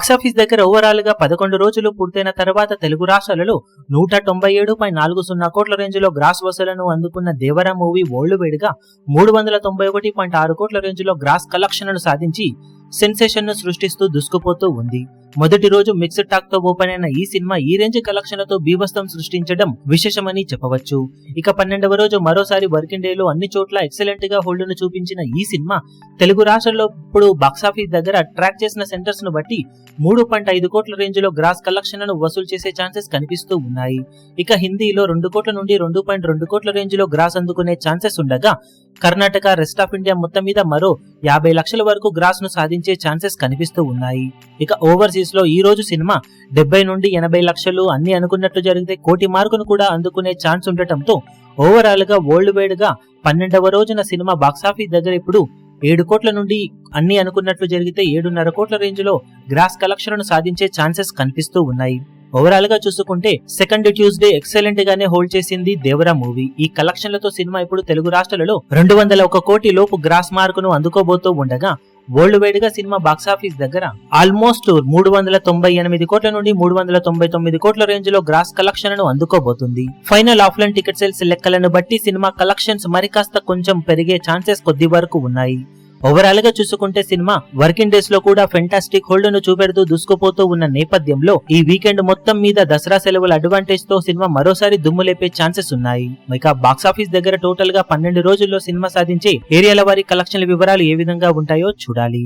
Box office దగ్గర overall గా 11 రోజులు పూర్తయిన తర్వాత తెలుగు రాష్ట్రాలలో 197.40 కోట్ల రేంజ్ లో గ్రాస్ వసూలను అందుకున్న దేవరా మూవీ వరల్డ్ వైడ్ గా 391.6 కోట్ల రేంజ్ లో గ్రాస్ కలెక్షన్ ను సాధించి సెన్సేషన్ ను సృష్టిస్తూ దూసుకుపోతూ ఉంది. మొదటి రోజు మిక్స్డ్ టాక్ తో ఓపెన్ అయిన ఈ సినిమా ఈ రేంజ్ కలెక్షన్లతో బీభత్సం సృష్టించడం విశేషమని చెప్పవచ్చు. ఇక 12వ రోజు మరోసారి వర్కింగ్ డేలో అన్ని చోట్ల ఎక్సలెంట్ గా హోల్డ్ ను చూపించిన ఈ సినిమా తెలుగు రాష్ట్రాల్లో ఇప్పుడు బాక్సాఫీస్ దగ్గర ట్రాక్ చేసిన సెంటర్స్ ను బట్టి 3.5 కోట్ల రేంజ్ లో గ్రాస్ కలెక్షన్లను వసూలు చేసే ఛాన్సెస్ కనిపిస్తూ ఉన్నాయి. ఇక హిందీలో 2 కోట్ల నుండి 2.2 కోట్ల రేంజ్ లో గ్రాస్ అందుకునే ఛాన్సెస్ ఉండగా కర్ణాటక, రెస్ట్ ఆఫ్ ఇండియా మొత్తం మీద మరో 50 లక్షల వరకు గ్రాస్ ను సాధించే ఛాన్సెస్ కనిపిస్తూ ఉన్నాయి. ఇక ఓవర్సీస్ లో ఈ రోజు సినిమా 70 నుండి 80 లక్షలు అన్ని అనుకున్నట్లు జరిగితే కోటి మార్కును కూడా అందుకునే ఛాన్స్ ఉండటంతో ఓవరాల్ గా వరల్డ్ వైడ్ గా 12వ రోజున సినిమా బాక్సాఫీస్ దగ్గర ఇప్పుడు 7 కోట్ల నుండి అన్ని అనుకున్నట్లు జరిగితే 7.5 కోట్ల రేంజ్ లో గ్రాస్ కలెక్షన్లను సాధించే ఛాన్సెస్ కనిపిస్తూ ఉన్నాయి. ఓవరాల్ గా చూసుకుంటే సెకండ్ ట్యూస్డే ఎక్సలెంట్ గానే హోల్డ్ చేసింది దేవరా మూవీ. ఈ కలెక్షన్లతో సినిమా ఇప్పుడు తెలుగు రాష్ట్రాలలో 201 కోటి లోపు గ్రాస్ మార్కును అందుకోబోతూ ఉండగా వరల్డ్ వైడ్ గా సినిమా బాక్సాఫీస్ దగ్గర ఆల్మోస్ట్ 398 కోట్ల నుండి 399 కోట్ల రేంజ్ లో గ్రాస్ కలెక్షన్ ను అందుకోబోతుంది. ఫైనల్ ఆఫ్లైన్ టికెట్ సేల్స్ లెక్కలను బట్టి సినిమా కలెక్షన్స్ మరికాస్త కొంచెం పెరిగే ఛాన్సెస్ కొద్ది వరకు ఉన్నాయి. ఓవరాల్ గా చూసుకుంటే సినిమా వర్కింగ్ డేస్ లో కూడా ఫెంటాస్టిక్ హోల్డ్ ను చూపెడుతూ దూసుకుపోతూ ఉన్న నేపథ్యంలో ఈ వీకెండ్ మొత్తం మీద దసరా సెలవుల అడ్వాంటేజ్ తో సినిమా మరోసారి దుమ్ము లేపే ఛాన్సెస్ ఉన్నాయి. ఇక బాక్సాఫీస్ దగ్గర టోటల్ గా 12 రోజుల్లో సినిమా సాధించే ఏరియాల వారి కలెక్షన్ల వివరాలు ఏ విధంగా ఉంటాయో చూడాలి.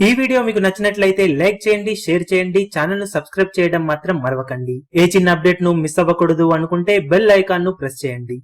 ఈ వీడియో మీకు నచ్చినట్లయితే లైక్ చేయండి, షేర్ చేయండి, ఛానల్ ను సబ్స్క్రైబ్ చేయడం మాత్రం మరవకండి. ఏ చిన్న అప్డేట్ ను మిస్ అవ్వకూడదు అనుకుంటే బెల్ ఐకాన్ ను ప్రెస్ చేయండి.